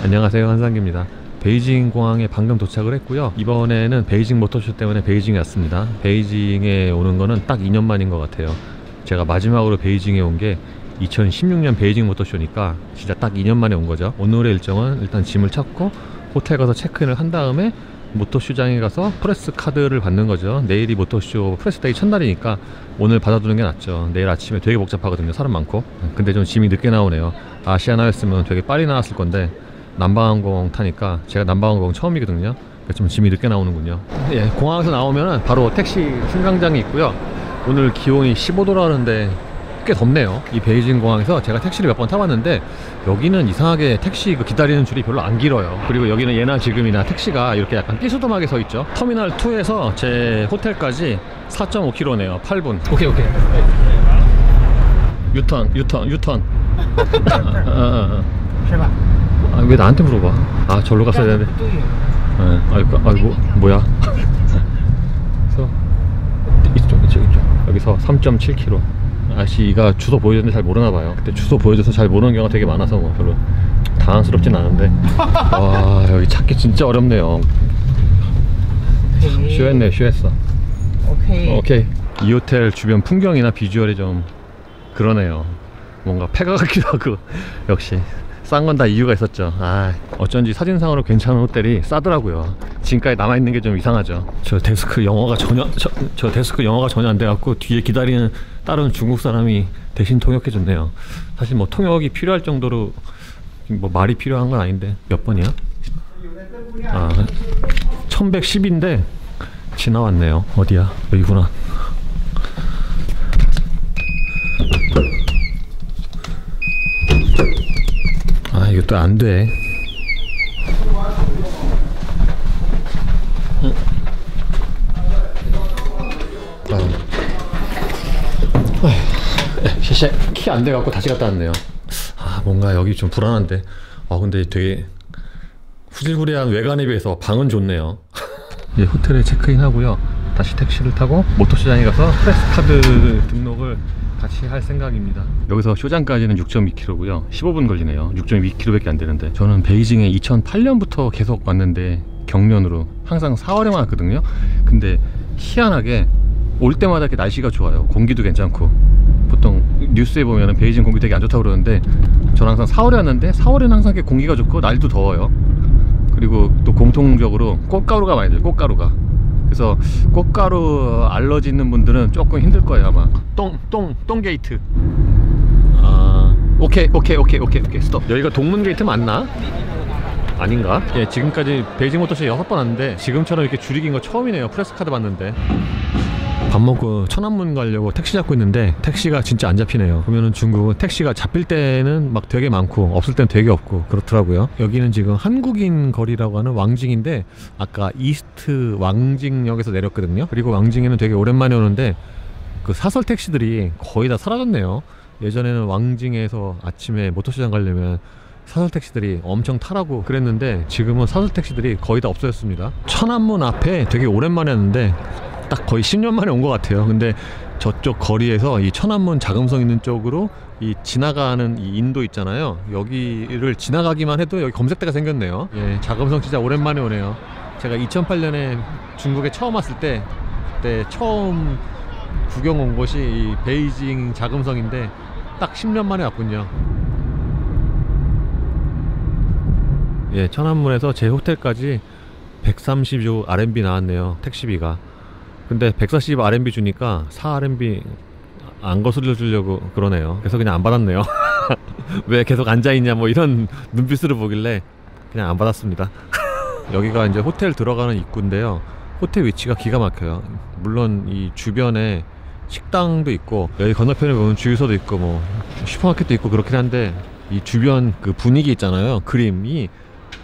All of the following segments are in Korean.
안녕하세요, 한상기입니다. 베이징 공항에 방금 도착을 했고요. 이번에는 베이징 모터쇼 때문에 베이징에 왔습니다. 베이징에 오는 거는 딱 2년 만인 것 같아요. 제가 마지막으로 베이징에 온 게 2016년 베이징 모터쇼니까 진짜 딱 2년 만에 온 거죠. 오늘의 일정은 일단 짐을 찾고 호텔 가서 체크인을 한 다음에 모터쇼장에 가서 프레스 카드를 받는 거죠. 내일이 모터쇼 프레스데이 첫날이니까 오늘 받아두는 게 낫죠. 내일 아침에 되게 복잡하거든요. 사람 많고. 근데 좀 짐이 늦게 나오네요. 아시아나였으면 되게 빨리 나왔을 건데 남방항공 타니까, 제가 남방항공 처음이거든요. 좀 짐이 늦게 나오는군요. 예, 공항에서 나오면 바로 택시 승강장이 있고요. 오늘 기온이 15도라는데 꽤 덥네요. 이 베이징 공항에서 제가 택시를 몇 번 타봤는데 여기는 이상하게 택시 기다리는 줄이 별로 안 길어요. 그리고 여기는 예나 지금이나 택시가 이렇게 약간 삐스듬하게 서 있죠. 터미널 2에서 제 호텔까지 4.5km네요 8분. 오케이. 유턴. 아, 왜 나한테 물어봐? 아, 절로 갔어야 되는데. 아이고, 뭐야? 그래서 이쪽. 여기서 3.7km. 아저씨가 주소 보여줬는데 잘 모르나봐요. 그때 주소 보여줘서 잘 모르는 경우가 되게 많아서 뭐 별로 당황스럽진 않은데. 와, 여기 찾기 진짜 어렵네요. 쉬었어. 오케이. 이 호텔 주변 풍경이나 비주얼이 좀 그러네요. 뭔가 폐가 같기도 하고. 역시 싼 건 다 이유가 있었죠. 어쩐지 사진상으로 괜찮은 호텔이 싸더라고요. 지금까지 남아있는 게 좀 이상하죠. 저 데스크 영어가 전혀 안 돼갖고 뒤에 기다리는 다른 중국 사람이 대신 통역해줬네요. 사실 뭐 통역이 필요할 정도로 뭐 말이 필요한 건 아닌데. 몇 번이야? 1110인데 지나왔네요. 어디야? 여기구나. 이것도 안 돼. 키 안 돼갖고 다시 갔다 왔네요. 뭔가 여기 좀 불안한데. 근데 되게 후질구리한 외관에 비해서 방은 좋네요. 이제 호텔에 체크인 하고요. 다시 택시를 타고 모터쇼장에 가서 프레스 카드 등록을 같이 할 생각입니다. 여기서 쇼장까지는 6.2km고요 15분 걸리네요. 6.2km밖에 안 되는데, 저는 베이징에 2008년부터 계속 왔는데 경련으로 항상 4월에만 왔거든요. 근데 희한하게 올 때마다 이렇게 날씨가 좋아요. 공기도 괜찮고. 보통 뉴스에 보면 베이징 공기 되게 안 좋다고 그러는데 저는 항상 4월에 왔는데 4월에는 항상 이렇게 공기가 좋고 날도 더워요. 그리고 또 공통적으로 꽃가루가 많이 돼요. 꽃가루가. 그래서 꽃가루 알러지 있는 분들은 조금 힘들 거예요 아마. 똥 게이트. 오케이 스톱. 여기가 동문 게이트 맞나? 아닌가? 예, 지금까지 베이징 모터쇼 6번 왔는데 지금처럼 이렇게 줄이 긴 거 처음이네요. 프레스 카드 받는데. 밥 먹고 천안문 가려고 택시 잡고 있는데 택시가 진짜 안 잡히네요. 보면은 중국은 택시가 잡힐 때는 막 되게 많고 없을 땐 되게 없고 그렇더라고요. 여기는 지금 한국인 거리라고 하는 왕징인데 아까 이스트 왕징역에서 내렸거든요. 그리고 왕징에는 되게 오랜만에 오는데 그 사설 택시들이 거의 다 사라졌네요. 예전에는 왕징에서 아침에 모터쇼장 가려면 사설 택시들이 엄청 타라고 그랬는데 지금은 사설 택시들이 거의 다 없어졌습니다. 천안문 앞에 되게 오랜만에 왔는데 딱 거의 10년 만에 온 것 같아요. 근데 저쪽 거리에서 이 천안문 자금성 있는 쪽으로 이 지나가는 이 인도 있잖아요. 여기를 지나가기만 해도 여기 검색대가 생겼네요. 예, 자금성 진짜 오랜만에 오네요. 제가 2008년에 중국에 처음 왔을 때 그때 처음 구경 온 곳이 이 베이징 자금성인데 딱 10년 만에 왔군요. 예, 천안문에서 제 호텔까지 130유 RMB 나왔네요. 택시비가. 근데 140 RMB 주니까 4 RMB 안 거슬려 주려고 그러네요. 그래서 그냥 안 받았네요. 왜 계속 앉아있냐 뭐 이런 눈빛으로 보길래 그냥 안 받았습니다. 여기가 이제 호텔 들어가는 입구인데요. 호텔 위치가 기가 막혀요. 물론 이 주변에 식당도 있고 여기 건너편에 보면 주유소도 있고 뭐 슈퍼마켓도 있고 그렇긴 한데 이 주변 그 분위기 있잖아요. 그림이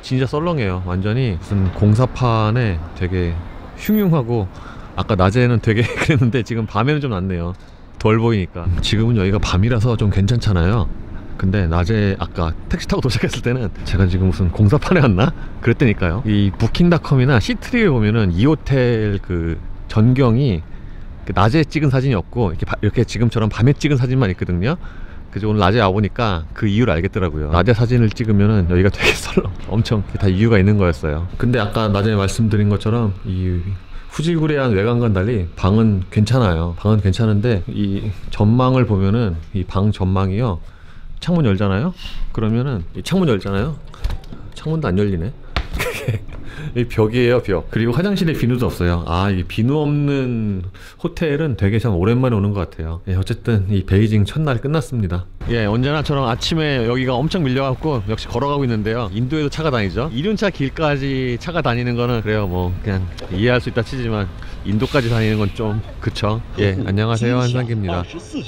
진짜 썰렁해요. 완전히 무슨 공사판에 되게 흉흉하고, 아까 낮에는 되게 그랬는데 지금 밤에는 좀 낫네요. 덜 보이니까. 지금은 여기가 밤이라서 좀 괜찮잖아요. 근데 낮에 아까 택시 타고 도착했을 때는 제가 지금 무슨 공사판에 왔나? 그랬다니까요. 이 부킹닷컴이나 시트리에 보면은 이 호텔 그 전경이 낮에 찍은 사진이 없고 이렇게 지금처럼 밤에 찍은 사진만 있거든요. 그래서 오늘 낮에 와보니까 그 이유를 알겠더라고요. 낮에 사진을 찍으면은 여기가 되게 썰렁, 엄청 다 이유가 있는 거였어요. 근데 아까 낮에 말씀드린 것처럼 이 후지구레한 외관과는 달리 방은 괜찮아요. 방은 괜찮은데 이 전망을 보면은 이 방 전망이요, 창문 열잖아요? 그러면은 이 창문 열잖아요? 창문도 안 열리네. 이 벽이에요, 벽. 그리고 화장실에 비누도 없어요. 아, 이 비누 없는 호텔은 되게 참 오랜만에 오는 것 같아요. 예, 어쨌든 이 베이징 첫날 끝났습니다. 예, 언제나처럼 아침에 여기가 엄청 밀려갖고 역시 걸어가고 있는데요. 인도에도 차가 다니죠. 이륜차 길까지 차가 다니는 거는 그래요, 뭐 그냥 이해할 수 있다 치지만 인도까지 다니는 건 좀 그쵸. 예, 안녕하세요, 한상기입니다.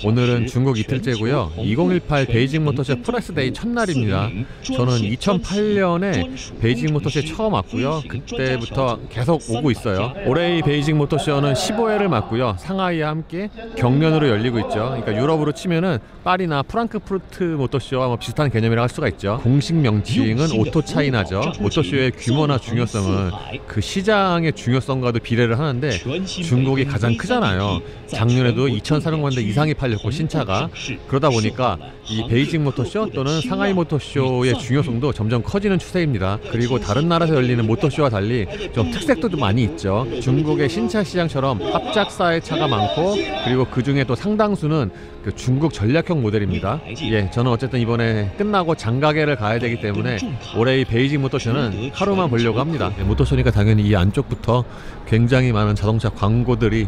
오늘은 중국 이틀째고요. 2018 베이징 모터쇼 프레스데이 첫날입니다. 저는 2008년에 베이징 모터쇼에 처음 왔고요. 그때부터 계속 오고 있어요. 올해 베이징 모터쇼는 15회를 맞고요. 상하이와 함께 경연으로 열리고 있죠. 그러니까 유럽으로 치면은 파리나 프랑크푸르트 모터쇼와 뭐 비슷한 개념이라고 할 수가 있죠. 공식 명칭은 오토차이나죠. 모터쇼의 규모나 중요성은 그 시장의 중요성과도 비례를 하는데 중국이 가장 크잖아요. 작년에도 2,400만 대 이상이 팔렸고 신차가. 그러다 보니까 이 베이징 모터쇼 또는 상하이 모터쇼의 중요성도 점점 커지는 추세입니다. 그리고 다른 나라에서 열리는 모터쇼와 달리 좀 특색도 좀 많이 있죠. 중국의 신차 시장처럼 합작사의 차가 많고, 그리고 그 중에 또 상당수는 그 중국 전략형 모델입니다. 예, 저는 어쨌든 이번에 끝나고 장가게를 가야 되기 때문에 올해 이 베이징 모터쇼는 하루만 보려고 합니다. 예, 모터쇼니까 당연히 이 안쪽부터 굉장히 많은 자동차 광고들이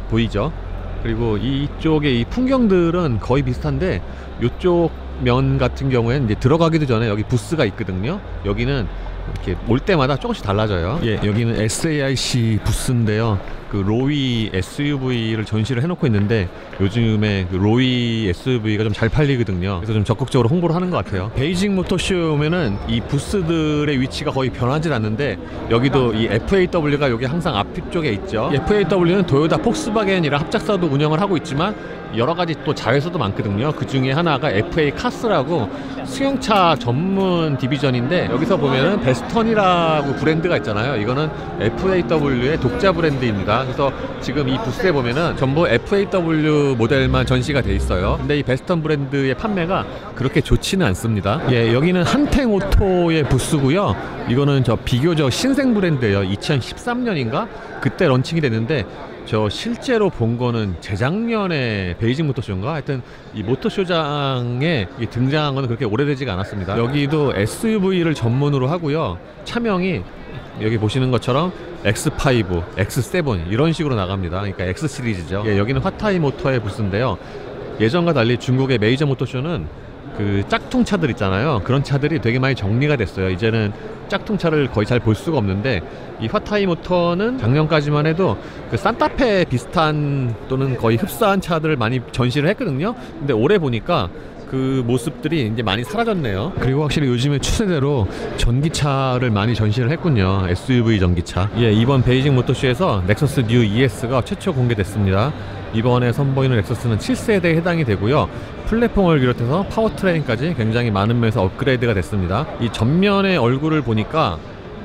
보이죠. 그리고 이쪽의 이 풍경들은 거의 비슷한데, 이쪽 면 같은 경우에는 이제 들어가기도 전에 여기 부스가 있거든요. 여기는 이렇게 올 때마다 조금씩 달라져요. 예, 여기는 SAIC 부스인데요. 그 로이 SUV를 전시를 해놓고 있는데 요즘에 그 로이 SUV가 좀 잘 팔리거든요. 그래서 좀 적극적으로 홍보를 하는 것 같아요. 베이징 모터쇼 오면은 이 부스들의 위치가 거의 변하지 않는데, 여기도 이 FAW가 여기 항상 앞쪽에 있죠. FAW는 도요타 폭스바겐이랑 합작사도 운영을 하고 있지만 여러 가지 또 자회사도 많거든요. 그 중에 하나가 FA 카스라고 승용차 전문 디비전인데, 여기서 보면은 베스턴이라고 브랜드가 있잖아요. 이거는 FAW의 독자 브랜드입니다. 그래서 지금 이 부스에 보면은 전부 FAW 모델만 전시가 돼 있어요. 근데 이 베스턴 브랜드의 판매가 그렇게 좋지는 않습니다. 예, 여기는 한탱 오토의 부스고요. 이거는 저 비교적 신생 브랜드예요. 2013년인가 그때 런칭이 됐는데, 저 실제로 본 거는 재작년에 베이징 모터쇼인가? 하여튼 이 모터쇼장에 등장한 거는 그렇게 오래되지가 않았습니다. 여기도 SUV를 전문으로 하고요. 차명이 여기 보시는 것처럼 X5, X7 이런 식으로 나갑니다. 그러니까 X 시리즈죠. 예, 여기는 화타이 모터의 부스인데요. 예전과 달리 중국의 메이저 모터쇼는 그 짝퉁차들 있잖아요. 그런 차들이 되게 많이 정리가 됐어요. 이제는 짝퉁차를 거의 잘 볼 수가 없는데, 이 화타이 모터는 작년까지만 해도 그 산타페 비슷한 또는 거의 흡사한 차들을 많이 전시를 했거든요. 근데 올해 보니까 그 모습들이 이제 많이 사라졌네요. 그리고 확실히 요즘의 추세대로 전기차를 많이 전시를 했군요. SUV 전기차. 예, 이번 베이징 모터쇼에서 넥서스 뉴 ES가 최초 공개됐습니다. 이번에 선보이는 렉서스는 7세대에 해당이 되고요. 플랫폼을 비롯해서 파워트레인까지 굉장히 많은 면에서 업그레이드가 됐습니다. 이 전면의 얼굴을 보니까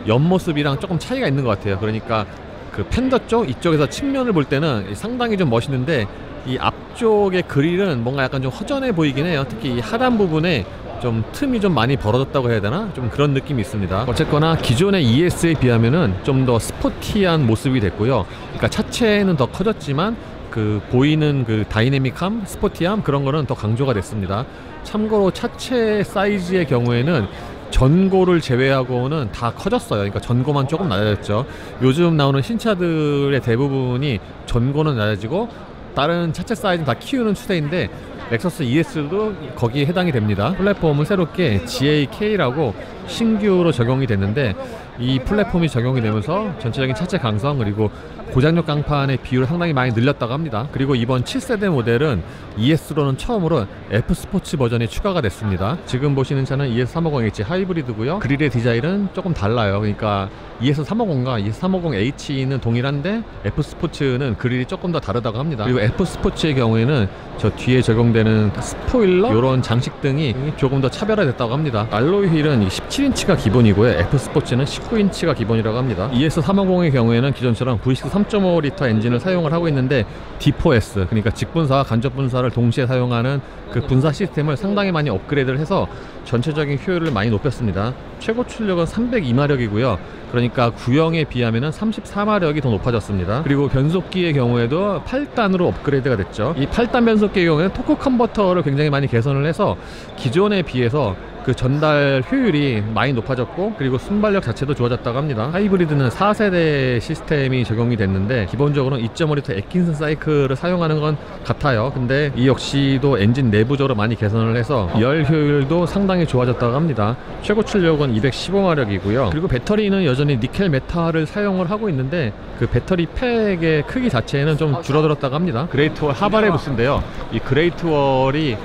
옆모습이랑 조금 차이가 있는 것 같아요. 그러니까 그 팬더 쪽 이쪽에서 측면을 볼 때는 상당히 좀 멋있는데, 이 앞쪽의 그릴은 뭔가 약간 좀 허전해 보이긴 해요. 특히 이 하단 부분에 좀 틈이 좀 많이 벌어졌다고 해야 되나? 좀 그런 느낌이 있습니다. 어쨌거나 기존의 ES에 비하면은 좀 더 스포티한 모습이 됐고요. 그러니까 차체는 더 커졌지만 그 보이는 그 다이내믹함, 스포티함 그런 거는 더 강조가 됐습니다. 참고로 차체 사이즈의 경우에는 전고를 제외하고는 다 커졌어요. 그러니까 전고만 조금 낮아졌죠. 요즘 나오는 신차들의 대부분이 전고는 낮아지고 다른 차체 사이즈는 다 키우는 추세인데, 렉서스 ES도 거기에 해당이 됩니다. 플랫폼은 새롭게 GAK라고 신규로 적용이 됐는데, 이 플랫폼이 적용이 되면서 전체적인 차체 강성 그리고 고장력 강판의 비율을 상당히 많이 늘렸다고 합니다. 그리고 이번 7세대 모델은 ES로는 처음으로 F스포츠 버전이 추가가 됐습니다. 지금 보시는 차는 ES350H 하이브리드고요. 그릴의 디자인은 조금 달라요. 그러니까 ES350과 ES350H는 동일한데 F스포츠는 그릴이 조금 더 다르다고 합니다. 그리고 F스포츠의 경우에는 저 뒤에 적용되는 스포일러 이런 장식 등이 조금 더 차별화됐다고 합니다. 알로이 휠은 17인치가 기본이고요. F스포츠는 19인치가 기본이라고 합니다. ES350의 경우에는 기존처럼 V6 3.5L 엔진을 사용을 하고 있는데 D4S, 그러니까 직분사와 간접분사를 동시에 사용하는 그 분사 시스템을 상당히 많이 업그레이드를 해서 전체적인 효율을 많이 높였습니다. 최고 출력은 302마력이고요. 그러니까 구형에 비하면 34마력이 더 높아졌습니다. 그리고 변속기의 경우에도 8단으로 업그레이드가 됐죠. 이 8단 변속기의 경우에는 토크 컨버터를 굉장히 많이 개선을 해서 기존에 비해서 그 전달 효율이 많이 높아졌고, 그리고 순발력 자체도 좋아졌다고 합니다. 하이브리드는 4세대 시스템이 적용이 됐는데 기본적으로 2.5L 애킨슨 사이클을 사용하는 건 같아요. 근데 이 역시도 엔진 내부적으로 많이 개선을 해서 열 효율도 상당히 좋아졌다고 합니다. 최고 출력은 215마력이고요. 그리고 배터리는 여전히 니켈 메탈을 사용을 하고 있는데 그 배터리 팩의 크기 자체는 좀 줄어들었다고 합니다. 그레이트월 하발의 부스인데요. 이 그레이트월이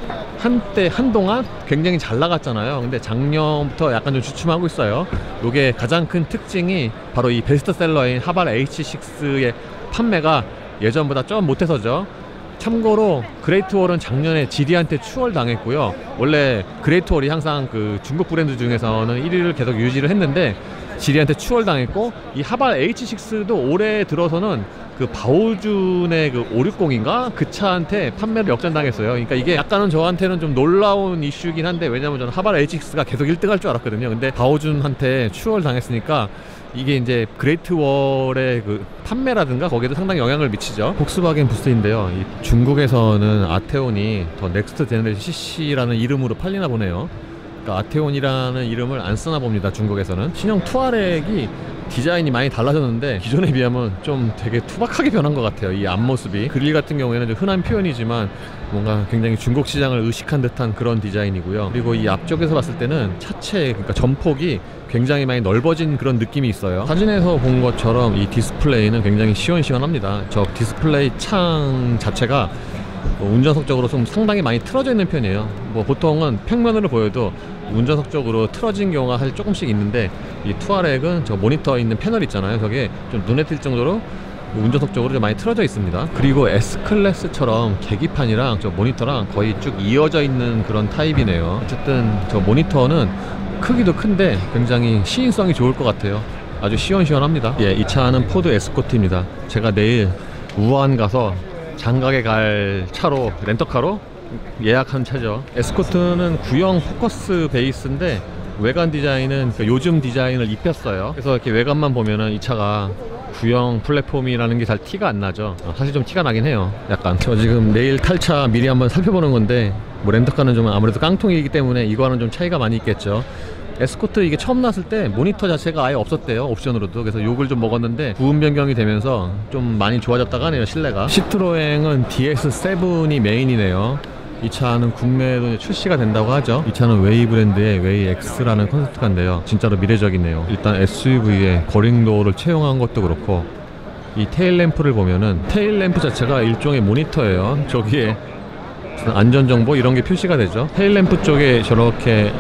한동안 굉장히 잘 나갔잖아요. 근데 작년부터 약간 좀 주춤하고 있어요. 요게 가장 큰 특징이 바로 이 베스트셀러인 하발 H6의 판매가 예전보다 좀 못해서죠. 참고로 그레이트월은 작년에 GD한테 추월당했고요. 원래 그레이트월이 항상 그 중국 브랜드 중에서는 1위를 계속 유지를 했는데 GD한테 추월당했고, 이 하발 H6도 올해 들어서는 그 바오준의 그 560인가? 그 차한테 판매를 역전당했어요. 그러니까 이게 약간은 저한테는 좀 놀라운 이슈긴 한데, 왜냐면 저는 하발 H6가 계속 1등 할 줄 알았거든요. 근데 바오준한테 추월당했으니까 이게 이제 그레이트월의 그 판매라든가 거기에도 상당히 영향을 미치죠. 폭스바겐 부스인데요. 이 중국에서는 아테온이 더 넥스트 제너레이션 CC라는 이름으로 팔리나 보네요. 그러니까 아테온이라는 이름을 안 쓰나 봅니다, 중국에서는. 신형 투아렉이 디자인이 많이 달라졌는데 기존에 비하면 좀 되게 투박하게 변한 것 같아요. 이 앞모습이 그릴 같은 경우에는 좀 흔한 표현이지만 뭔가 굉장히 중국 시장을 의식한 듯한 그런 디자인이고요. 그리고 이 앞쪽에서 봤을 때는 차체, 그러니까 전폭이 굉장히 많이 넓어진 그런 느낌이 있어요. 사진에서 본 것처럼 이 디스플레이는 굉장히 시원시원합니다. 저 디스플레이 창 자체가 운전석 쪽으로 좀 상당히 많이 틀어져 있는 편이에요. 뭐 보통은 평면으로 보여도 운전석 쪽으로 틀어진 경우가 사실 조금씩 있는데, 이 투아렉은 저 모니터 있는 패널 있잖아요. 저게 좀 눈에 띌 정도로 운전석 쪽으로 좀 많이 틀어져 있습니다. 그리고 S클래스처럼 계기판이랑 저 모니터랑 거의 쭉 이어져 있는 그런 타입이네요. 어쨌든 저 모니터는 크기도 큰데 굉장히 시인성이 좋을 것 같아요. 아주 시원시원합니다. 예, 이 차는 포드 에스코트입니다. 제가 내일 우한 가서 장가게 갈 차로, 렌터카로 예약한 차죠. 에스코트는 구형 포커스 베이스인데 외관 디자인은 요즘 디자인을 입혔어요. 그래서 이렇게 외관만 보면은 이 차가 구형 플랫폼이라는 게 잘 티가 안 나죠. 사실 좀 티가 나긴 해요. 약간 저 지금 내일 탈 차 미리 한번 살펴보는 건데, 뭐 렌터카는 좀 아무래도 깡통이기 때문에 이거와는 좀 차이가 많이 있겠죠. 에스코트 이게 처음 나왔을 때 모니터 자체가 아예 없었대요, 옵션으로도. 그래서 욕을 좀 먹었는데 부음 변경이 되면서 좀 많이 좋아졌다가 하네요, 실내가. 시트로엥은 DS7이 메인이네요. 이 차는 국내에도 출시가 된다고 하죠. 이 차는 웨이 브랜드의 웨이 X라는 컨셉트카인데요, 진짜로 미래적이네요. 일단 SUV에 거링도어를 채용한 것도 그렇고, 이 테일램프를 보면은 테일램프 자체가 일종의 모니터예요. 저기에 안전정보 이런 게 표시가 되죠. 테일램프 쪽에 저렇게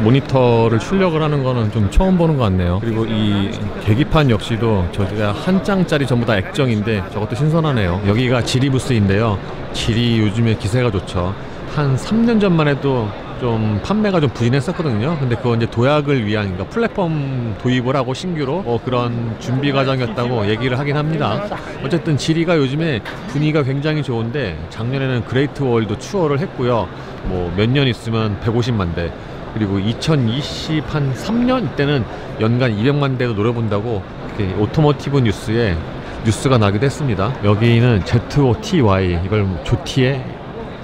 모니터를 출력을 하는 거는 좀 처음 보는 것 같네요. 그리고 이 계기판 역시도 저기가 한 장짜리 전부 다 액정인데 저것도 신선하네요. 여기가 지리 부스인데요. 지리 요즘에 기세가 좋죠. 한 3년 전만 해도 좀 판매가 좀 부진했었거든요. 근데 그건 이제 도약을 위한, 그러니까 플랫폼 도입을 하고 신규로 그런 준비 과정이었다고 얘기를 하긴 합니다. 어쨌든 지리가 요즘에 분위기가 굉장히 좋은데, 작년에는 그레이트 월도 추월을 했고요. 뭐 몇 년 있으면 150만 대, 그리고 2023년 이때는 연간 200만 대도 노려본다고 이렇게 오토모티브 뉴스에 뉴스가 나기도 했습니다. 여기는 ZOTY, 이걸 조티에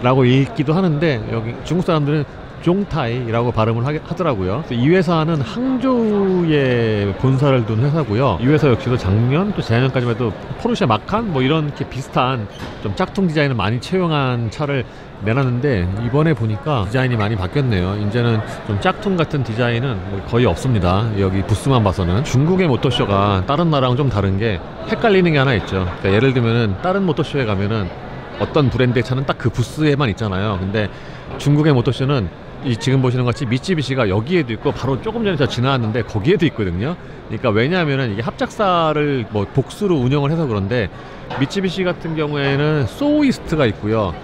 라고 읽기도 하는데 여기 중국 사람들은 종타이라고 발음을 하더라고요. 이 회사는 항저우에 본사를 둔 회사고요. 이 회사 역시도 작년 또 재작년까지만 해도 포르쉐 마칸 뭐 이런 이렇게 비슷한 좀 짝퉁 디자인을 많이 채용한 차를 내놨는데, 이번에 보니까 디자인이 많이 바뀌었네요. 이제는 좀 짝퉁 같은 디자인은 거의 없습니다. 여기 부스만 봐서는. 중국의 모터쇼가 다른 나라랑 좀 다른 게 헷갈리는 게 하나 있죠. 그러니까 예를 들면은 다른 모터쇼에 가면은 어떤 브랜드의 차는 딱 그 부스에만 있잖아요. 근데 중국의 모터쇼는 이 지금 보시는 것 같이 미쯔비시가 여기에도 있고 바로 조금 전에 저 지나왔는데 거기에도 있거든요. 그러니까 왜냐하면은 이게 합작사를 뭐 복수로 운영을 해서 그런데, 미쯔비시 같은 경우에는 소우이스트가 있고요,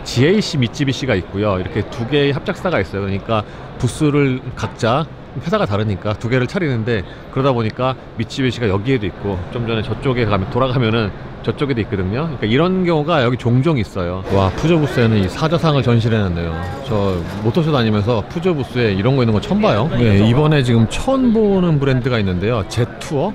GAC 미쯔비시가 있고요. 이렇게 두 개의 합작사가 있어요. 그러니까 부스를 각자 회사가 다르니까 두 개를 차리는데, 그러다 보니까 미쯔비시가 여기에도 있고 좀 전에 저쪽에 가면 돌아가면은 저쪽에도 있거든요. 그러니까 이런 경우가 여기 종종 있어요. 와, 푸조 부스에는 이 사자상을 전시해놨네요. 저 모터쇼 다니면서 푸조 부스에 이런 거 있는 거 처음 봐요. 네, 이번에 지금 처음 보는 브랜드가 있는데요. 제투어.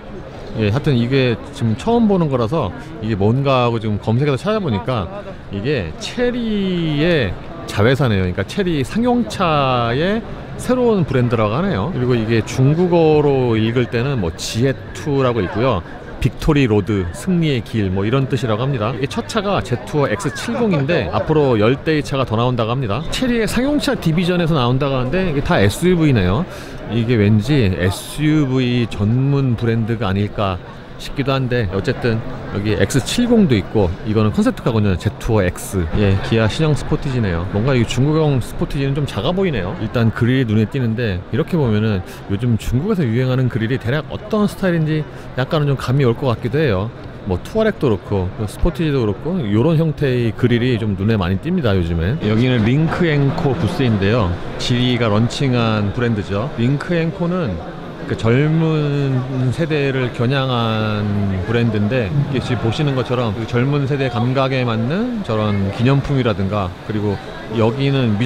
예, 하여튼 이게 지금 처음 보는 거라서 이게 뭔가 하고 지금 검색해서 찾아보니까 이게 체리의 자회사네요. 그러니까 체리 상용차의 새로운 브랜드라고 하네요. 그리고 이게 중국어로 읽을 때는 뭐 지에투라고 읽고요. 빅토리 로드, 승리의 길, 뭐 이런 뜻이라고 합니다. 이게 첫 차가 제투어 X70인데 앞으로 10대의 차가 더 나온다고 합니다. 체리의 상용차 디비전에서 나온다고 하는데 이게 다 SUV네요. 이게 왠지 SUV 전문 브랜드가 아닐까 싶기도 한데, 어쨌든 여기 X70도 있고, 이거는 컨셉트카군요. 제투어 X. 예, 기아 신형 스포티지네요. 뭔가 이 중국형 스포티지는 좀 작아 보이네요. 일단 그릴이 눈에 띄는데, 이렇게 보면은 요즘 중국에서 유행하는 그릴이 대략 어떤 스타일인지 약간은 좀 감이 올 것 같기도 해요. 뭐 투어렉도 그렇고 스포티지도 그렇고 이런 형태의 그릴이 좀 눈에 많이 띕니다, 요즘에. 여기는 링크앤코 부스인데요. 지리가 런칭한 브랜드죠. 링크앤코는 그 젊은 세대를 겨냥한 브랜드인데, 이게 지금 보시는 것처럼 그 젊은 세대 감각에 맞는 저런 기념품이라든가, 그리고 여기는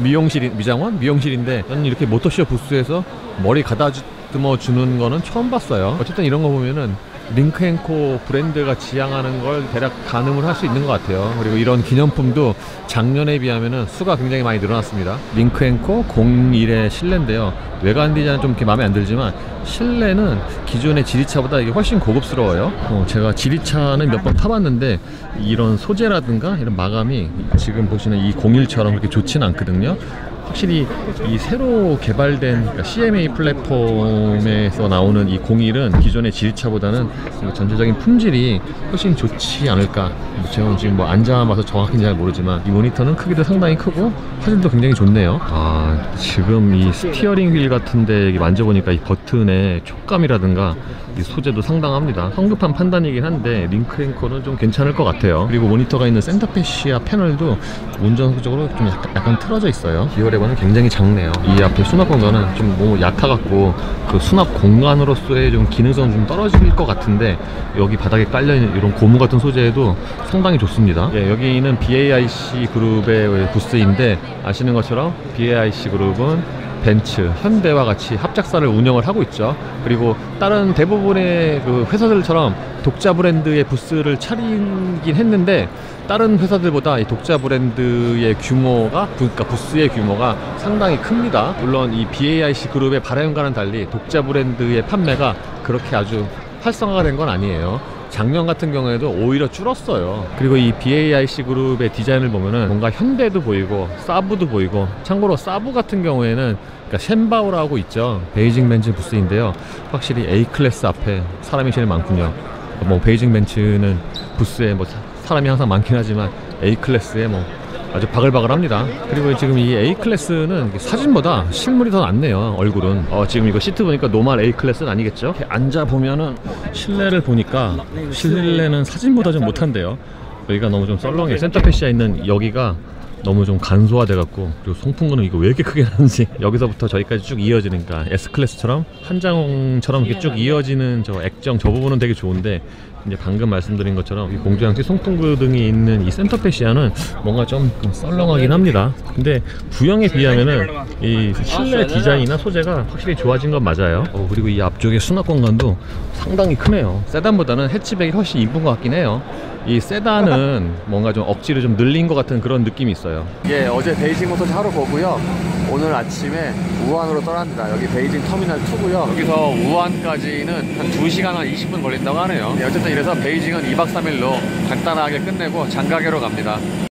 미용실인데 저는 이렇게 모터쇼 부스에서 머리 가다듬어 주는 거는 처음 봤어요. 어쨌든 이런 거 보면은 링크앤코 브랜드가 지향하는 걸 대략 가늠을 할 수 있는 것 같아요. 그리고 이런 기념품도 작년에 비하면은 수가 굉장히 많이 늘어났습니다. 링크앤코 01의 실내인데요. 외관 디자인은 좀 이렇게 마음에 안 들지만 실내는 기존의 지리차보다 이게 훨씬 고급스러워요. 제가 지리차는 몇 번 타봤는데 이런 소재라든가 이런 마감이 지금 보시는 이 01처럼 그렇게 좋지는 않거든요. 확실히 이 새로 개발된, 그러니까 CMA 플랫폼에서 나오는 이 01은 기존의 지리차보다는 전체적인 품질이 훨씬 좋지 않을까. 제가 지금 뭐 앉아봐서 정확히는 잘 모르지만 이 모니터는 크기도 상당히 크고 화질도 굉장히 좋네요. 지금 이 스티어링 휠 같은데 만져보니까 이 버튼의 촉감이라든가 이 소재도 상당합니다. 성급한 판단이긴 한데 링크앤코는 좀 괜찮을 것 같아요. 그리고 모니터가 있는 센터페시아 패널도 운전석적으로 좀 약간 틀어져 있어요. 기어레버는 굉장히 작네요. 이 앞에 수납 공간은 좀 너무 얕아갖고 그 수납 공간으로서의 좀 기능성은 좀 떨어질 것 같은데, 여기 바닥에 깔려있는 이런 고무 같은 소재도 상당히 좋습니다. 예, 여기는 BAIC 그룹의 부스인데, 아시는 것처럼 BAIC 그룹은 벤츠, 현대와 같이 합작사를 운영을 하고 있죠. 그리고 다른 대부분의 그 회사들처럼 독자 브랜드의 부스를 차리긴 했는데, 다른 회사들보다 이 독자 브랜드의 규모가, 그러니까 부스의 규모가 상당히 큽니다. 물론 이 BAIC 그룹의 바람과는 달리 독자 브랜드의 판매가 그렇게 아주 활성화가 된 건 아니에요. 작년 같은 경우에도 오히려 줄었어요. 그리고 이 BAIC 그룹의 디자인을 보면은 뭔가 현대도 보이고 사부도 보이고, 참고로 사부 같은 경우에는 그러니까 셴바오라고 있죠. 베이징 벤츠 부스인데요. 확실히 A클래스 앞에 사람이 제일 많군요. 뭐 베이징 벤츠는 부스에 뭐 사람이 항상 많긴 하지만 A클래스에 뭐 아주 바글바글합니다. 그리고 지금 이 A클래스는 사진보다 실물이 더 낫네요, 얼굴은. 지금 이거 시트 보니까 노멀 A클래스는 아니겠죠? 이렇게 앉아보면은 실내를 보니까 실내는 사진보다 좀 못한데요. 여기가 너무 좀 썰렁해요. 센터페시아 있는 여기가 너무 좀 간소화돼 갖고, 그리고 송풍구는 이거 왜 이렇게 크게 나는지. 여기서부터 저기까지 쭉 이어지니까 S클래스처럼 한 장처럼 이렇게 쭉 이어지는 저 액정, 저 부분은 되게 좋은데, 이제 방금 말씀드린 것처럼 이 공조장치 송풍구 등이 있는 이 센터페시아는 뭔가 좀 썰렁하긴 합니다. 근데 구형에 비하면은 이 실내 디자인이나 소재가 확실히 좋아진 건 맞아요. 그리고 이 앞쪽에 수납 공간도 상당히 크네요. 세단보다는 해치백이 훨씬 이쁜 것 같긴 해요. 이 세단은 뭔가 좀 억지로 좀 늘린 것 같은 그런 느낌이 있어요. 예, 어제 베이징 모터쇼 하루 보고요. 오늘 아침에 우한으로 떠납니다. 여기 베이징 터미널 2고요. 여기서 우한까지는 한 2시간 한 20분 걸린다고 하네요. 어쨌든 이래서 베이징은 2박 3일로 간단하게 끝내고 장가게로 갑니다.